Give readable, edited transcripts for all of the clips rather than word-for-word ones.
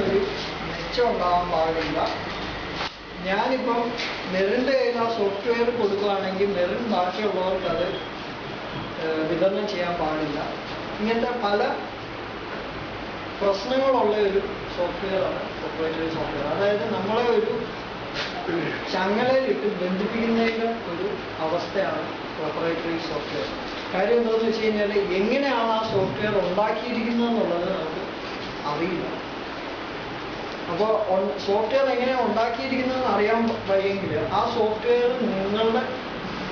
ഒരു മെച്ചം ഉണ്ടാകാൻ പാടില്ല. ഞാനിപ്പം മെറിൻ്റെ കയ്യിൽ ആ സോഫ്റ്റ്വെയർ കൊടുക്കുകയാണെങ്കിൽ മെറിൻ ബാക്കിയുള്ളവർക്ക് അത് വിതരണം ചെയ്യാൻ പാടില്ല. ഇങ്ങനത്തെ പല പ്രശ്നങ്ങളുള്ള ഒരു സോഫ്റ്റ്വെയറാണ് പ്രൊപ്രൈറ്ററി സോഫ്റ്റ്വെയർ. അതായത് നമ്മളെ ഒരു ചങ്ങലയിലിട്ട് ബന്ധിപ്പിക്കുന്നതിൻ്റെ ഒരു അവസ്ഥയാണ് പ്രൊപ്രൈറ്ററി സോഫ്റ്റ്വെയർ. കാര്യം എന്താണെന്ന് വെച്ച് കഴിഞ്ഞാൽ എങ്ങനെയാണ് ആ സോഫ്റ്റ്വെയർ ഉണ്ടാക്കിയിരിക്കുന്നത് എന്നുള്ളത് നമുക്ക് അറിയില്ല. അപ്പോൾ സോഫ്റ്റ്വെയർ എങ്ങനെയാണ് ഉണ്ടാക്കിയിരിക്കുന്നതെന്ന് അറിയാൻ വയ്യെങ്കിൽ ആ സോഫ്റ്റ്വെയർ നിങ്ങളുടെ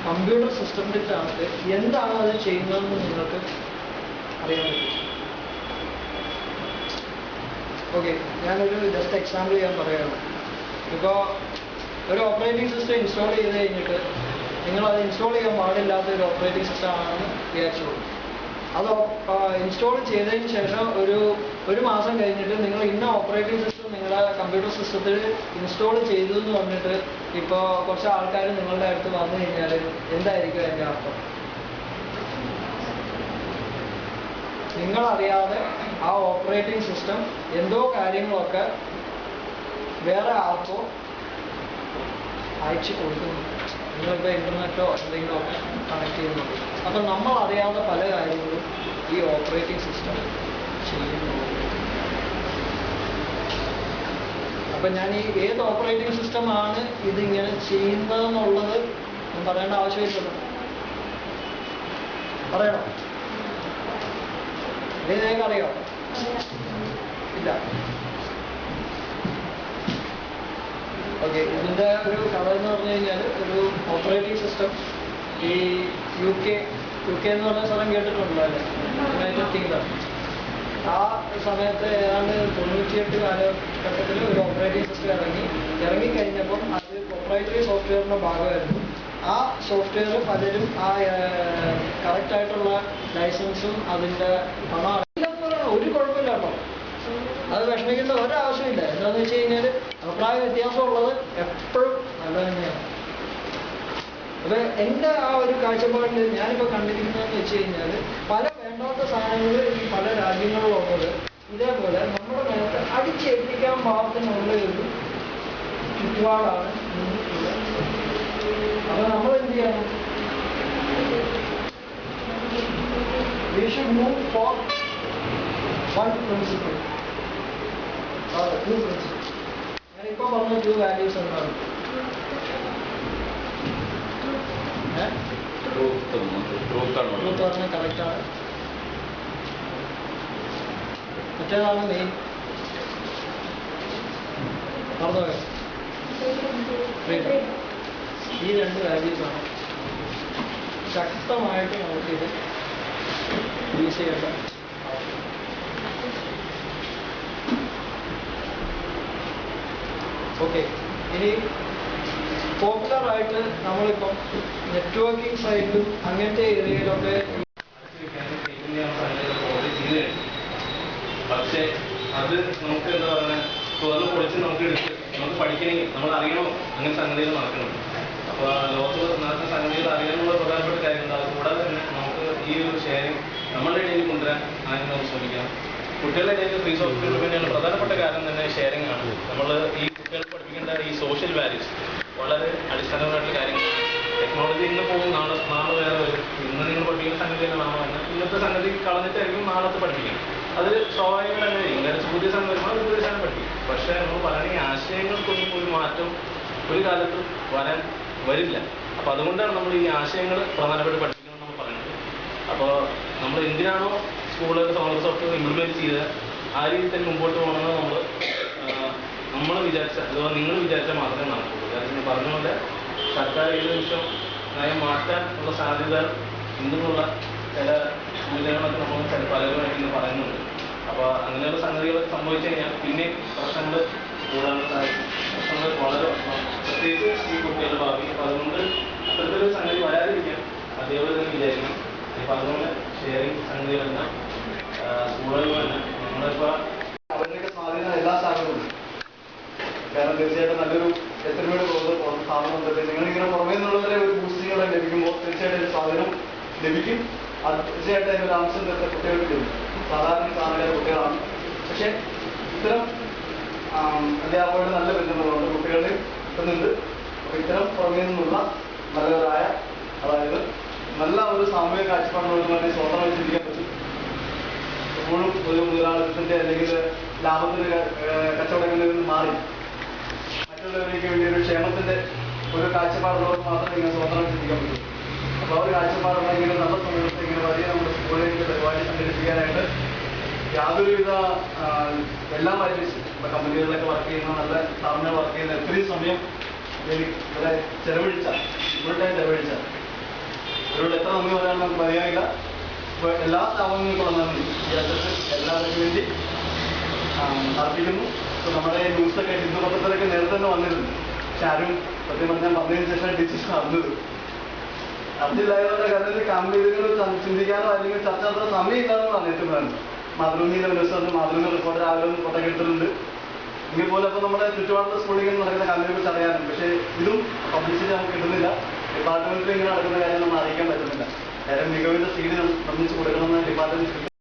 കമ്പ്യൂട്ടർ സിസ്റ്റത്തിനകത്ത് എന്താണ് അത് ചെയ്യുന്നതെന്ന് നിങ്ങൾക്ക് അറിയാൻ പറ്റും. ഓക്കെ, ഞാനൊരു ജസ്റ്റ് എക്സാമ്പിൾ ചെയ്യാൻ പറയുകയാണ്. ഇപ്പോൾ ഒരു ഓപ്പറേറ്റിംഗ് സിസ്റ്റം ഇൻസ്റ്റാൾ ചെയ്ത് കഴിഞ്ഞിട്ട് നിങ്ങളത് ഇൻസ്റ്റാൾ ചെയ്യാൻ പാടില്ലാത്ത ഒരു ഓപ്പറേറ്റിംഗ് സിസ്റ്റം ആണെന്ന് വിചാരിച്ചോളൂ. അത് ഇൻസ്റ്റാൾ ചെയ്തതിന് ശേഷം ഒരു മാസം കഴിഞ്ഞിട്ട് നിങ്ങൾ ഇന്ന ഓപ്പറേറ്റിംഗ് സിസ്റ്റം നിങ്ങളുടെ കമ്പ്യൂട്ടർ സിസ്റ്റത്തിൽ ഇൻസ്റ്റാൾ ചെയ്തു എന്ന് പറഞ്ഞിട്ട് ഇപ്പോൾ കുറച്ച് ആൾക്കാർ നിങ്ങളുടെ അടുത്ത് വന്നു കഴിഞ്ഞാൽ എന്തായിരിക്കും അതിൻ്റെ അർത്ഥം? നിങ്ങളറിയാതെ ആ ഓപ്പറേറ്റിംഗ് സിസ്റ്റം എന്തോ കാര്യങ്ങളൊക്കെ വേറെ ആർക്കോ അയച്ചു കൊടുക്കുന്നു. നിങ്ങളിപ്പോൾ ഇൻ്റർനെറ്റോ എന്തെങ്കിലുമൊക്കെ കണക്ട് ചെയ്യുന്നുണ്ട്. അപ്പം നമ്മളറിയാതെ പല കാര്യങ്ങളും ഈ ഓപ്പറേറ്റിംഗ് സിസ്റ്റം ചെയ്യുന്നു. അപ്പം ഞാൻ ഈ ഏത് ഓപ്പറേറ്റിംഗ് സിസ്റ്റമാണ് ഇതിങ്ങനെ ചെയ്യുന്നതെന്നുള്ളത് ഞാൻ പറയേണ്ട ആവശ്യമില്ലല്ലോ. പറയണോ? ഇത് നിങ്ങൾക്ക് അറിയാം? ഇല്ല. ഓക്കെ, ഇതിൻ്റെ ഒരു കഥ എന്ന് പറഞ്ഞു കഴിഞ്ഞാൽ ഒരു ഓപ്പറേറ്റിംഗ് സിസ്റ്റം ഈ യു കെ എന്ന് പറഞ്ഞ സ്ഥലം കേട്ടിട്ടുണ്ടല്ലോ അല്ലേ? United kingdom. ആ സമയത്ത് ഏതാണ്ട് 98 കാലഘട്ടത്തിൽ ഒരു ഓപ്പറേറ്റിംഗ് സിസ്റ്റം ഇറങ്ങിക്കഴിഞ്ഞപ്പം അത് പ്രൊപ്രൈറ്ററി സോഫ്റ്റ്വെയറിൻ്റെ ഭാഗമായിരുന്നു. ആ സോഫ്റ്റ്വെയർ പലരും ആ കറക്റ്റായിട്ടുള്ള ലൈസൻസും അതിൻ്റെ പണം ഇല്ലെന്ന് പറയണം. ഒരു കുഴപ്പമില്ല കേട്ടോ, അത് വിഷമിക്കേണ്ട ഒരാവശ്യമില്ല. എന്താണെന്ന് വെച്ച് കഴിഞ്ഞാൽ അഭിപ്രായ വ്യത്യാസമുള്ളത് എപ്പോഴും നല്ലത് തന്നെയാണ്. അപ്പോൾ എൻ്റെ ആ ഒരു കാഴ്ചപ്പാടിൽ ഞാനിപ്പോൾ കണ്ടിരിക്കുന്നതെന്ന് വെച്ച് കഴിഞ്ഞാൽ പല വേണ്ടാത്ത സാധനങ്ങൾ ഈ പല രാജ്യങ്ങളിലുള്ളത് ഇതേപോലെ നമ്മുടെ മേലത്ത് അടിച്ചേൽപ്പിക്കാൻ പാകത്തിനുള്ള ഒരു ചുറ്റുപാടാണ് നിന്നിട്ടുള്ളത്. അപ്പോൾ നമ്മൾ എന്ത് ചെയ്യണം? We should move for one principle. Two principles. ഞാനിപ്പോൾ പറഞ്ഞ 2 values എന്താണ്? ട്രൂത്ത് പറഞ്ഞ കറക്റ്റാണ്. മറ്റേതാണ് മെയിൻ. മറന്നുപോയോ? ഫ്രീഡം. ഈ 2 വാല്യൂസാണ് ശക്തമായിട്ട് നമുക്കിത് യൂസ് ചെയ്യേണ്ട. ഓക്കെ, ഇനി പോപ്പുലറായിട്ട് നമ്മളിപ്പം നെറ്റ്വർക്കിംഗ് സൈറ്റിലും അങ്ങനത്തെ ഏരിയയിലൊക്കെ പക്ഷേ അത് നമുക്ക് എന്താ പറയുക തുറന്ന് പൊളിച്ച് നമുക്ക് എടുത്ത് നമുക്ക് പഠിക്കണമെങ്കിൽ നമ്മൾ അറിയണം അങ്ങനെ സംഗതികൾ നടക്കണം. അപ്പോൾ ലോകത്ത് നടക്കുന്ന സംഗതികൾ അറിയാനുള്ള പ്രധാനപ്പെട്ട കാര്യം ഉണ്ടാകും. കൂടാതെ തന്നെ നമുക്ക് ഈ ഒരു ഷെയറിങ് നമ്മളുടെ ഇടയിൽ കൊണ്ടുവരാൻ ആദ്യം നമുക്ക് ശ്രമിക്കാം. കുട്ടികളുടെ ഇടയിൽ ഫ്രീ സോഫ്റ്റ്വെയർ വേണ്ടിയുള്ള പ്രധാനപ്പെട്ട കാര്യം തന്നെ ഷെയറിംഗ് ആണ്. നമ്മൾ ഈ കുട്ടികൾക്ക് പഠിപ്പിക്കേണ്ട ഈ സോഷ്യൽ വാല്യൂസ് വളരെ അടിസ്ഥാനപരമായിട്ടുള്ള കാര്യങ്ങളാണ്. ടെക്നോളജി ഇന്ന് പോകും, നാളെ വേറെ വരും. ഇന്ന് നിങ്ങൾ പഠിപ്പിക്കുന്ന സംഗതികളാണോ എന്ന് ഇന്നത്തെ സംഗതി കളഞ്ഞിട്ടായിരിക്കും നാളത്തെ പഠിപ്പിക്കും. അത് സ്വാഭാവികം തന്നെയായിരിക്കും. കാരണം പുതിയ സംഗതി വരുമ്പോൾ അത് പുതിയ സാധനം പഠിക്കും. പക്ഷേ നമ്മൾ പറയുന്ന ഈ ആശയങ്ങൾക്കൊന്നും ഒരു മാറ്റം ഒരു കാലത്ത് വരില്ല. അപ്പോൾ അതുകൊണ്ടാണ് നമ്മൾ ഈ ആശയങ്ങൾ പ്രധാനപ്പെട്ട് പഠിപ്പിക്കണം നമ്മൾ പറയുന്നത്. അപ്പോൾ നമ്മൾ എന്തിനാണോ സ്കൂളുകൾ സമഗ്ര സോഫ്റ്റ്വെയർ ഇംപ്ലിമെൻറ്റ് ചെയ്ത് ആ രീതിയിൽ തന്നെ മുമ്പോട്ട് പോകണമെന്ന് നമ്മൾ വിചാരിച്ച അഥവാ നിങ്ങൾ വിചാരിച്ചാൽ മാത്രമേ നടക്കുള്ളൂ. കാരണം ഞാൻ പറഞ്ഞുകൊണ്ട് സർക്കാർ ഏത് നിമിഷം നയം മാറ്റാനുള്ള സാധ്യത ഇന്നുള്ള ചില സൂചനകളൊക്കെ നമ്മൾ പലരുമായിട്ട് ഇന്ന് പറയുന്നുണ്ട്. അപ്പോൾ അങ്ങനെയുള്ള സംഗതികളൊക്കെ സംഭവിച്ചു കഴിഞ്ഞാൽ പിന്നെ പ്രശ്നങ്ങൾ കൂടാനുള്ള സാധിക്കും. പ്രശ്നങ്ങൾ വളരെ പ്രത്യേകിച്ച് ഈ കുട്ടികളുടെ ഭാവി. അപ്പോൾ അതുകൊണ്ട് അത്തരത്തിലൊരു സംഗതി വരാതിരിക്കാൻ അതേപോലെ തന്നെ വിചാരിക്കണം. അപ്പോൾ അതുകൊണ്ട് ഷെയറിങ് സംഗതികളെല്ലാം സ്കൂളുകളിൽ തന്നെ നമ്മളിപ്പോൾ അവരുടെയൊക്കെ സ്വാധീനം എല്ലാ സ്ഥാപനങ്ങളും. കാരണം തീർച്ചയായിട്ടും നല്ലൊരു എത്രമേട് പോകുന്ന സ്ഥാപനം ഉണ്ടല്ലേ. നിങ്ങളിങ്ങനെ പുറമേ നിന്നുള്ളവരെ ഒരു ബൂസ്റ്റിങ്ങളെ ലഭിക്കുമ്പോൾ തീർച്ചയായിട്ടും സ്വാധീനം ലഭിക്കും. അത് തീർച്ചയായിട്ടും അതിനൊരു അംശം തീർച്ച കുട്ടികൾക്ക് ലഭിക്കും. സാധാരണ കാണുന്ന കുട്ടികളാണ്. പക്ഷേ ഇത്തരം അധ്യാപകരുടെ നല്ല ബന്ധങ്ങളുണ്ട്, കുട്ടികളുടെ കിട്ടുന്നുണ്ട്. അപ്പോൾ ഇത്തരം പുറമേ നിന്നുള്ള നല്ലവരായ, അതായത് നല്ല ഒരു സാമൂഹിക കാഴ്ചപ്പാടുള്ളവരുമായി സ്വന്തമായി ചിന്തിക്കാൻ പറ്റും. എപ്പോഴും ഒരു മുതലാളിത്തത്തിന്റെ അല്ലെങ്കിൽ ലാഭത്തിന്റെ കച്ചവടങ്ങളിൽ നിന്ന് മാറി മറ്റുള്ളവർക്ക് വേണ്ടി ഒരു ക്ഷേമത്തിന്റെ ഒരു കാഴ്ചപ്പാടുള്ളവർക്ക് മാത്രമേ ഇങ്ങനെ സ്വന്തമായി ചിന്തിക്കാൻ പറ്റൂ. അപ്പോൾ ആ ഒരു കാഴ്ചപ്പാടുള്ള ഇങ്ങനെ നല്ല സമൂഹത്തെ ഇങ്ങനെ വലിയ നമ്മുടെ സ്കൂളിലേക്ക് പരിപാടി സംഘടിപ്പിക്കാനായിട്ട് യാതൊരുവിധ എല്ലാ കമ്പനികളിലൊക്കെ വർക്ക് ചെയ്യുന്ന നല്ല സ്ഥാപനങ്ങൾ വർക്ക് ചെയ്യുന്ന എത്രയും സമയം ഇവിടെ ചെലവഴിച്ച ഫുൾ ടൈം ചെലവഴിച്ച ഇവരോട് എത്ര നന്ദി പറയാൻ നമുക്ക് മതിയാകില്ല. ഇപ്പോൾ എല്ലാ സ്ഥാപനങ്ങൾക്കുള്ള നന്ദി ഈ അർത്ഥത്തിൽ എല്ലാവർക്കും വേണ്ടി അർപ്പിക്കുന്നു. ഇപ്പോൾ നമ്മുടെ ന്യൂസൊക്കെ ഹിന്ദു പത്രത്തിലൊക്കെ നേരത്തെ തന്നെ വന്നിരുന്നു. പക്ഷെ ആരും സത്യം പറഞ്ഞാൽ വന്നതിന് ശേഷം ടീച്ചേഴ്സ് അറിഞ്ഞത് അറിഞ്ഞില്ലായതുകൊണ്ട് കാര്യത്തിൽ കമ്പനികൾ ചിന്തിക്കാനോ അല്ലെങ്കിൽ ചർച്ച നടത്താൻ സമയമില്ലാതെന്നാണ് ഏറ്റവും വേണ്ടത്. മാതൃഭൂമിയിലെ ന്യൂസ് വന്ന് മാതൃഭൂമി റിപ്പോർട്ടർ രാവിലെ ഒന്ന് ഫോട്ടോ എടുത്തിട്ടുണ്ട്. എങ്കിൽ പോലും അപ്പോൾ നമ്മുടെ ചുറ്റുപാടുള്ള സ്കൂളിൽ നടക്കുന്ന കമ്പനിയെ കുറിച്ച് അറിയാനും, പക്ഷേ ഇതും പബ്ലിസിറ്റി നമുക്ക് കിട്ടുന്നില്ല. ഡിപ്പാർട്ട്മെന്റിൽ ഇങ്ങനെ നടക്കുന്ന കാര്യം നമ്മൾ അറിയിക്കാൻ പറ്റുന്നില്ല. കാര്യം മികവിന്റെ സീഡ് നിർമ്മിച്ചു കൊടുക്കണമെന്ന് ഡിപ്പാർട്ട്മെന്റ്